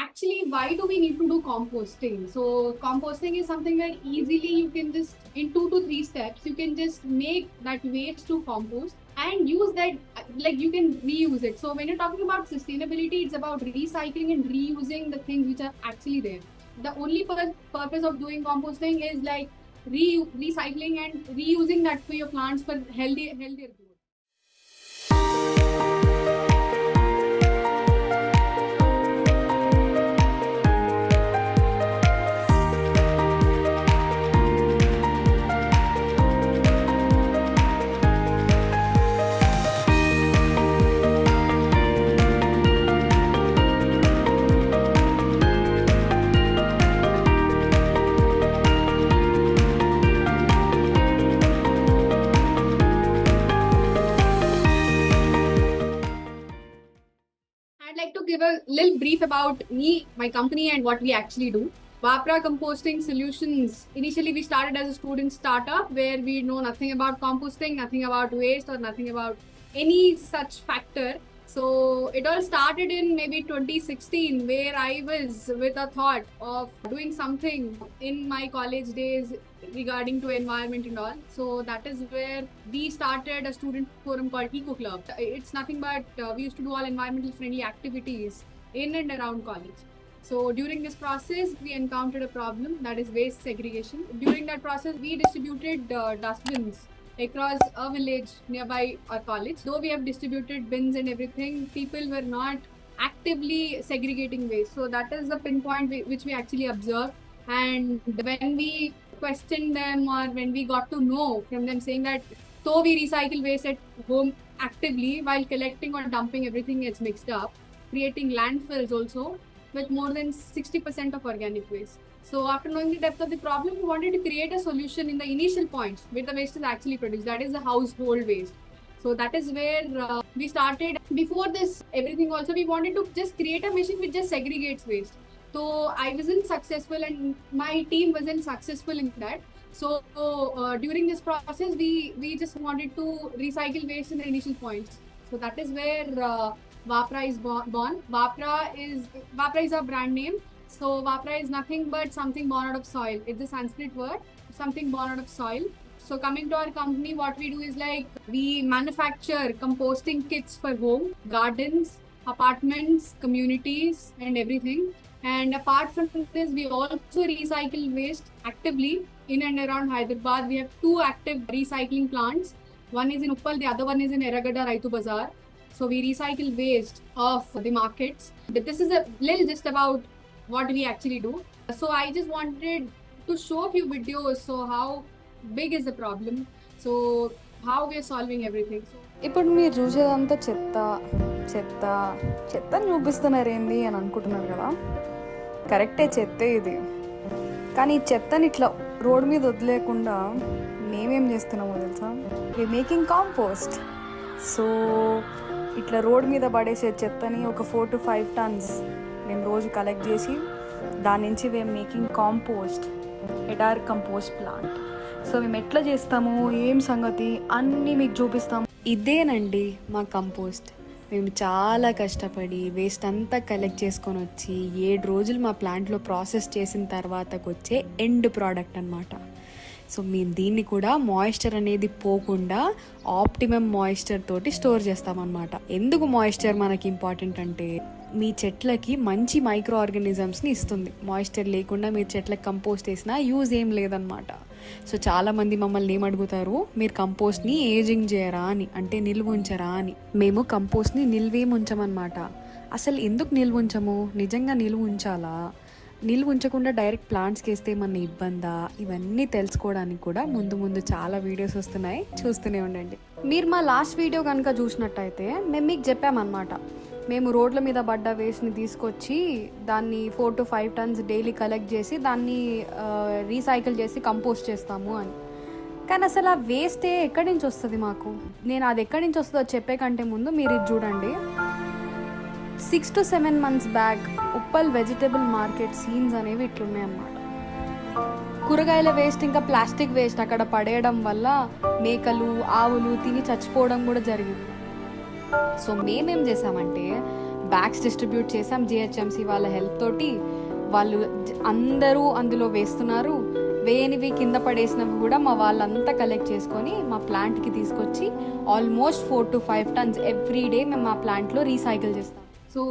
actually, why do we need to do composting? So composting is something that easily you can just in 2 to 3 steps you can just make that waste to compost and use that, like you can reuse it. So when you're talking about sustainability, it's about recycling and reusing the things which are actually there. The only purpose of doing composting is like recycling and reusing that for your plants for healthier growth. I'd like to give a little brief about me, my company, and what we actually do. Vapra Composting Solutions. Initially, we started as a student startup where we know nothing about composting, nothing about waste, or nothing about any such factor. So it all started in maybe 2016, where I was with a thought of doing something in my college days regarding to environment and all. So that is where we started a student forum called Eco Club. It's nothing but we used to do all environmental friendly activities in and around college. So during this process, we encountered a problem, that is waste segregation. During that process, we distributed dustbins across a village nearby our college. Though we have distributed bins and everything, people were not actively segregating waste. So that is the pinpoint which we actually observed. And when we questioned them, or when we got to know from them saying that though we recycle waste at home actively, while collecting or dumping everything gets mixed up, creating landfills also with more than 60% of organic waste. So after knowing the depth of the problem, we wanted to create a solution in the initial points where the waste is actually produced, that is the household waste. So that is where we started. Before this everything also, we wanted to just create a machine which just segregates waste. So I wasn't successful and my team wasn't successful in that. So during this process, we just wanted to recycle waste in the initial points. So that is where Vapra is born. Vapra is our brand name. So Vapra is nothing but something born out of soil. It's a Sanskrit word, something born out of soil. So coming to our company, what we do is like we manufacture composting kits for home, gardens, apartments, communities, and everything. And apart from this, we also recycle waste actively in and around Hyderabad. We have 2 active recycling plants. One is in Uppal, the other one is in Eragada Raitu Bazaar. So we recycle waste of the markets. But this is a little just about what we actually do. So I just wanted to show a few videos. So how big is the problem? So how we are solving everything. So ఇప్పుడు మీరు చూసేదంతా చెత్త చెత్త చెత్తని చూపిస్తున్నారు ఏంది అని అనుకుంటున్నారు కదా. కరెక్టే, చెత్తే ఇది. కానీ ఈ చెత్తని ఇట్లా రోడ్ మీద వదిలేకుండా మేమేం చేస్తున్నామో తెలుసా, వి మేకింగ్ కాంపోస్ట్. సో ఇట్లా రోడ్ మీద పడేసే చెత్తని ఒక 4 to 5 tons మేము రోజు కలెక్ట్ చేసి దాని నుంచి మేము making compost at our compost plant. So మేము ఎట్లా చేస్తాము, ఏం సంగతి అన్నీ మీకు చూపిస్తాము. ఇదేనండి మా కంపోస్ట్. మేము చాలా కష్టపడి వేస్ట్ అంతా కలెక్ట్ చేసుకొని వచ్చి 7 రోజులు మా ప్లాంట్లో ప్రాసెస్ చేసిన తర్వాతకు వచ్చే ఎండ్ ప్రోడక్ట్ అనమాట. సో మేము దీన్ని కూడా మాయిశ్చర్ అనేది పోకుండా ఆప్టిమమ్ మాయిశ్చర్ తోటి స్టోర్ చేస్తామన్నమాట. ఎందుకు మాయిశ్చర్ మనకి ఇంపార్టెంట్ అంటే మీ చెట్లకి మంచి మైక్రో ఆర్గానిజమ్స్ని ఇస్తుంది. మాయిశ్చర్ లేకుండా మీరు చెట్లకు కంపోస్ట్ వేసినా యూజ్ ఏం లేదనమాట. సో చాలామంది మమ్మల్ని ఏమడుగుతారు, మీరు కంపోస్ట్ని ఏజింగ్ చేయరా అని, అంటే నిల్వ ఉంచరా అని. మేము కంపోస్ట్ని నిల్వేం ఉంచమన్నమాట. అసలు ఎందుకు నిల్వ ఉంచము, నిజంగా నిల్వ ఉంచాలా, నిల్వ ఉంచకుండా డైరెక్ట్ ప్లాంట్స్కి వేస్తే మన ఇబ్బందా, ఇవన్నీ తెలుసుకోవడానికి కూడా ముందు చాలా వీడియోస్ వస్తున్నాయి, చూస్తూనే ఉండండి. మీరు మా లాస్ట్ వీడియో కనుక చూసినట్టయితే మేము మీకు చెప్పామన్నమాట, మేము రోడ్ల మీద పడ్డ వేస్ట్ని తీసుకొచ్చి దాన్ని 4 to 5 tons డైలీ కలెక్ట్ చేసి దాన్ని రీసైకిల్ చేసి కంపోస్ట్ చేస్తాము అని. కానీ అసలు ఆ వేస్టే ఎక్కడి నుంచి వస్తుంది మాకు, నేను అది ఎక్కడి నుంచి వస్తుందో చెప్పే కంటే ముందు మీరు ఇది చూడండి. 6 to 7 months back Uppal vegetable market scenes అనేవి ఇట్లున్నాయి అన్నమాట. కూరగాయల వేస్ట్ ఇంకా ప్లాస్టిక్ వేస్ట్ అక్కడ పడేయడం వల్ల మేకలు ఆవులు తిని చచ్చిపోవడం కూడా జరిగింది. సో మేమేం చేసామంటే బ్యాగ్స్ డిస్ట్రిబ్యూట్ చేసాం జిహెచ్ఎంసీ వాళ్ళ హెల్ప్ తోటి. వాళ్ళు అందరూ అందులో వేస్తున్నారు. వేయనివి కింద పడేసినవి కూడా మా వాళ్ళంతా కలెక్ట్ చేసుకొని మా ప్లాంట్కి తీసుకొచ్చి almost 4 to 5 tons every day మేము మా ప్లాంట్లో రీసైకిల్ చేస్తాం. So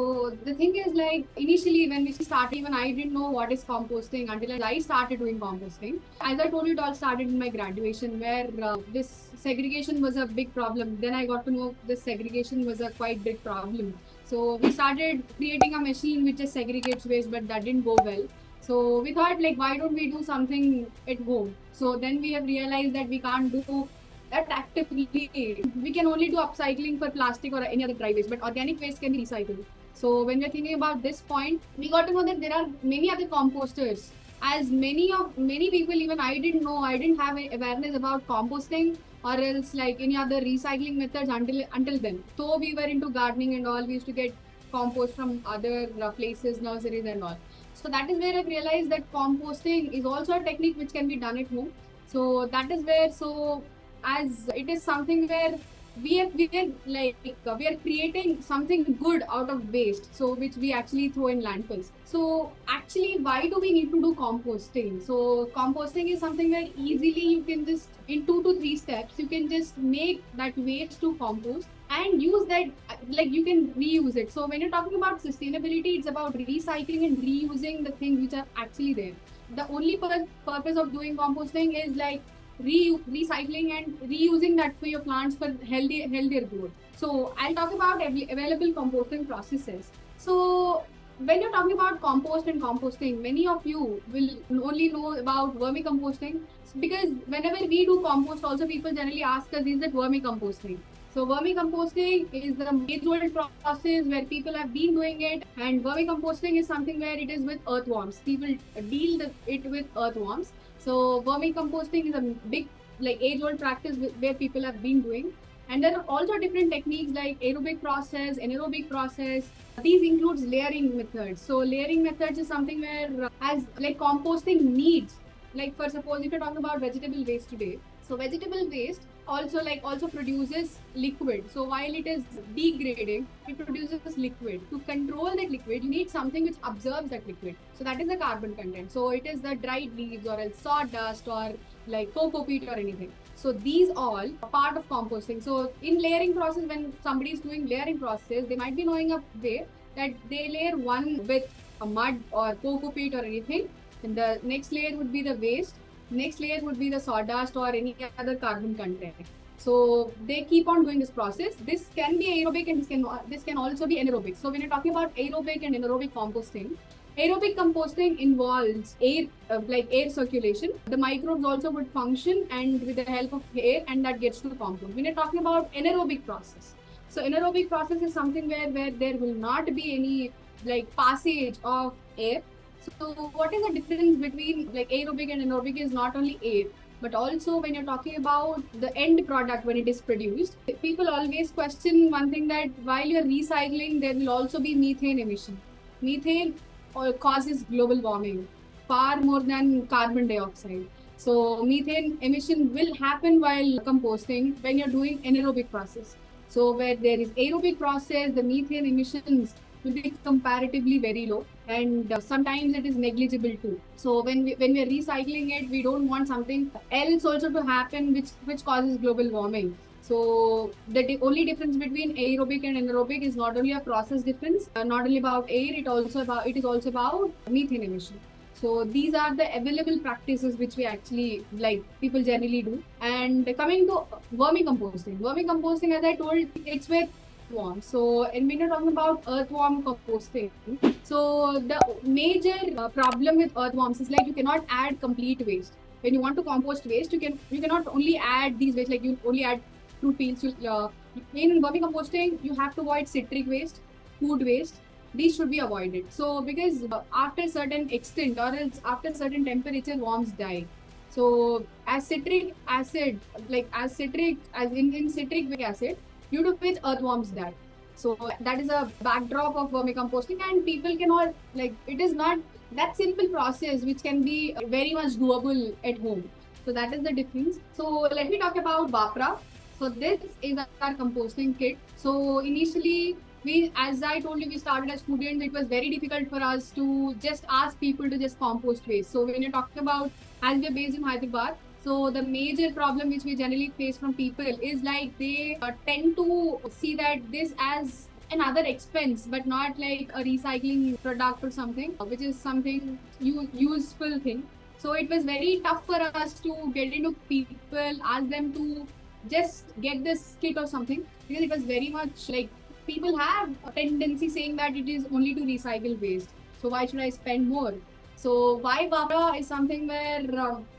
the thing is, like, initially when we started, even I didn't know what is composting until I started doing composting. As I told you, it all started in my graduation, where this segregation was a big problem. Then I got to know this segregation was a quite big problem. So we started creating a machine which just segregates waste, but that didn't go well. So we thought, like, why don't we do something at home? So then we have realized that we can't do that actively. We can only do upcycling for plastic or any other dry waste, but organic waste can be recycled. So when we're thinking about this point, we got to know that there are many other composters. As many people, even I didn't know, I didn't have awareness about composting or else like any other recycling methods until then. So we were into gardening and all, we used to get compost from other places, nurseries and all. So that is where I realized that composting is also a technique which can be done at home. So that is where, so as it is something where we are creating something good out of waste, so which we actually throw in landfills. So actually, why do we need to do composting? So composting is something where easily you can just in 2 to 3 steps you can just make that waste to compost and use that, like you can reuse it. So when you're talking about sustainability, it's about recycling and reusing the things which are actually there. The only purpose of doing composting is like recycling and reusing that for your plants for healthier growth. So I'll talk about available composting processes. So when you're talking about compost and composting, many of you will only know about vermicomposting, because whenever we do compost also people generally ask us, is it vermicomposting? So vermicomposting is the age-old process where people have been doing it, and vermicomposting is something where it is with earthworms. People deal it with earthworms. So vermicomposting is a big, like, age-old practice where people have been doing. And there are also different techniques like aerobic process, anaerobic process. These includes layering methods. So layering methods is something where as like composting needs, like for suppose if you're talking about vegetable waste today, so vegetable waste also produces liquid. So while it is degrading, it produces liquid. To control that liquid, you need something which absorbs that liquid. So that is the carbon content. So it is the dried leaves or else sawdust or like cocoa peat or anything. So these all are part of composting. So in layering process, when somebody is doing layering process, they might be knowing a way that they layer one with a mud or cocoa peat or anything, and the next layer would be the waste. Next layer would be the sawdust or any other carbon content. So they keep on doing this process. This can be aerobic and this can also be anaerobic. So when you're talking about aerobic and anaerobic composting, aerobic composting involves air circulation. The microbes also would function and with the help of air, and that gets to the compost. When you're talking about anaerobic process, so anaerobic process is something where there will not be any like passage of air. So what is the difference between like aerobic and anaerobic is not only air, but also when you're talking about the end product when it is produced. People always question one thing, that while you're recycling, there will also be methane emission. Methane causes global warming far more than carbon dioxide. So methane emission will happen while composting when you're doing anaerobic process. So where there is aerobic process, the methane emissions will be comparatively very low, and sometimes it is negligible too. So when we're recycling it, we don't want something else also to happen which causes global warming. So the only difference between aerobic and anaerobic is not only a process difference, not only about air, it is also about methane emission. So these are the available practices which we actually like people generally do. And coming to vermicomposting, as I told, it's with earthworms. So and when you're talking about earthworm composting, so the major problem with earthworms is like you cannot add complete waste. When you want to compost waste, you cannot only add these waste, like you only add fruit peels. In vermicomposting, you have to avoid citric waste, food waste. These should be avoided. So because after certain extent or else after certain temperature, worms die. So as citric acid, as in citric acid, due to which earthworms die. So that is a backdrop of vermicomposting, and people cannot, like, it is not that simple process which can be very much doable at home. So that is the difference. So let me talk about Vapra. So this is our composting kit. So initially as I told you, we started as students. It was very difficult for us to just ask people to just compost waste. So when you're talking about, as we're based in Hyderabad, so the major problem which we generally face from people is like they tend to see that this as another expense, but not like a recycling product or something, which is something useful thing. So it was very tough for us to get into people, ask them to just get this kit or something, because it was very much like people have a tendency saying that it is only to recycle waste. So why should I spend more? So why Vapra is something where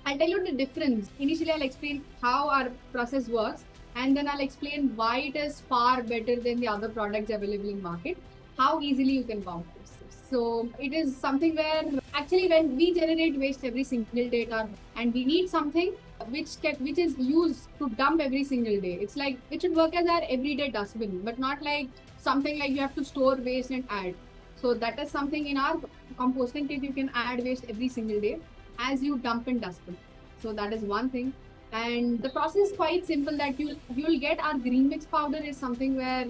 I'll tell you the difference. Initially, I'll explain how our process works, and then I'll explain why it is far better than the other products available in market. How easily you can compost this. So it is something where actually when we generate waste every single day, and we need something which is used to dump every single day. It's like it should work as our everyday dustbin, but not like something like you have to store waste and add. So that is something in our composting kit you can add waste every single day as you dump in dustbin. So that is one thing. And the process is quite simple that you'll get our green mix powder is something where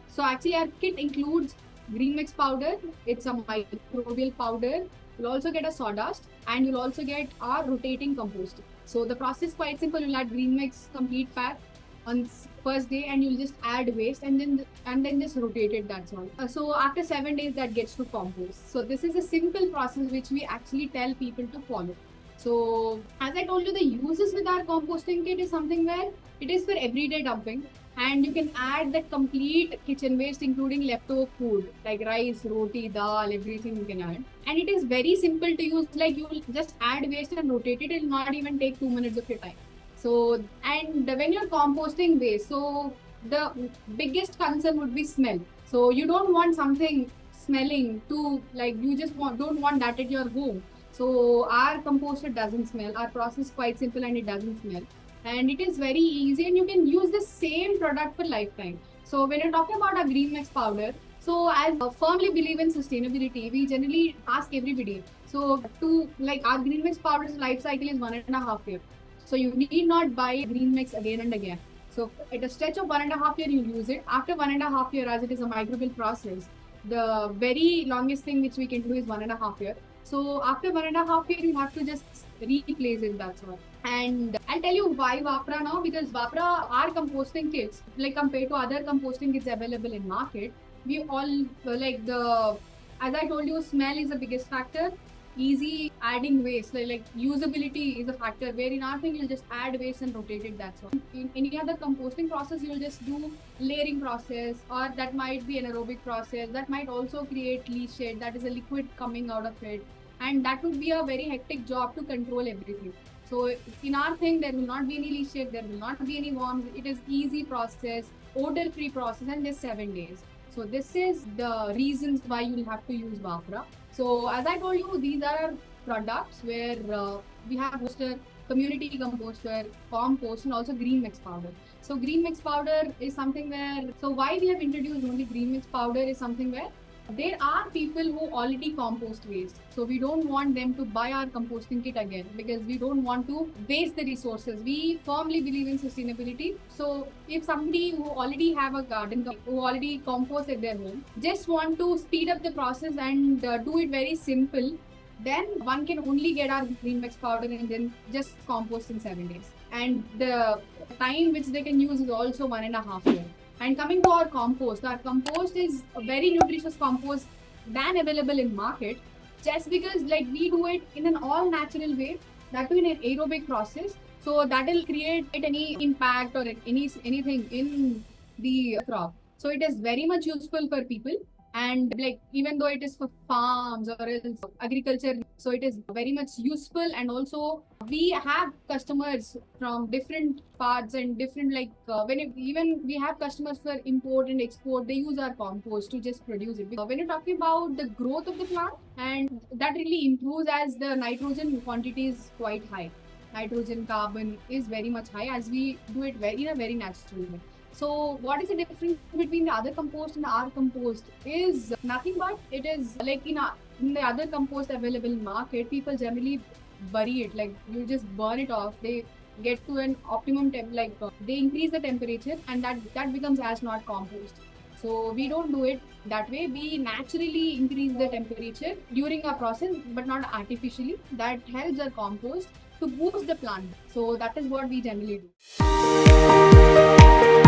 so actually our kit includes green mix powder. It's a microbial powder. You'll also get a sawdust and you'll also get our rotating compost. So the process is quite simple. You'll add green mix complete pack on first day and you'll just add waste and then just rotate it. That's all. So after 7 days that gets to compost. So this is a simple process which we actually tell people to follow. So as I told you, the uses with our composting kit is something where it is for everyday dumping, and you can add that complete kitchen waste including leftover food like rice, roti, dal, everything you can add. And it is very simple to use, like you will just add waste and rotate it. It will not even take 2 minutes of your time. So, and when you're composting waste, so the biggest concern would be smell. So you don't want something smelling to, like you just don't want that at your home. So our composter doesn't smell. Our process is quite simple and it doesn't smell. And it is very easy and you can use the same product for lifetime. So when you're talking about a green mix powder, so as I firmly believe in sustainability, we generally ask everybody. So to like our green mix powder's life cycle is 1.5 years. So you need not buy green mix again and again. So at a stretch of 1.5 years, you use it. After 1.5 years, as it is a microbial process, the very longest thing which we can do is 1.5 years. So after 1.5 years, you have to just replace it. That's all. And I'll tell you why Vapra now, because Vapra, our composting kits, like compared to other composting kits available in market, we all like as I told you, smell is the biggest factor. Easy adding waste, like usability is a factor, where in our thing you'll just add waste and rotate it. That's all. In any other composting process, you'll just do layering process, or that might be an aerobic process. That might also create leachate, that is a liquid coming out of it, and that would be a very hectic job to control everything. So in our thing, there will not be any leachate, there will not be any worms. It is easy process, odor-free process, and just 7 days. So this is the reasons why you'll have to use Vapra. So as I told you, these are products where we have composter, community composter, compost, and also green mix powder. So green mix powder is something where, so why we have introduced only green mix powder is something where there are people who already compost waste. So we don't want them to buy our composting kit again, because we don't want to waste the resources. We firmly believe in sustainability. So if somebody who already have a garden, who already compost at their home, just want to speed up the process and do it very simple, then one can only get our green mix powder and then just compost in 7 days. And the time which they can use is also 1.5 years. And coming to our compost is a very nutritious compost than available in market, just because like we do it in an all natural way, that too in an aerobic process. So that will create any impact or anything in the crop. So it is very much useful for people. And like even though it is for farms or else agriculture, so it is very much useful. And also we have customers from different parts and different even we have customers for import and export, they use our compost to just produce it. When you're talking about the growth of the plant, and that really improves as the nitrogen quantity is quite high. Nitrogen, carbon is very much high as we do it in a very natural way. So what is the difference between the other compost and our compost is nothing but it is like in the other compost available in market, people generally bury it, like you just burn it off. They get to an optimum temp, they increase the temperature and that becomes as not compost. So we don't do it that way. We naturally increase the temperature during our process, but not artificially. That helps our compost to boost the plant. So that is what we generally do.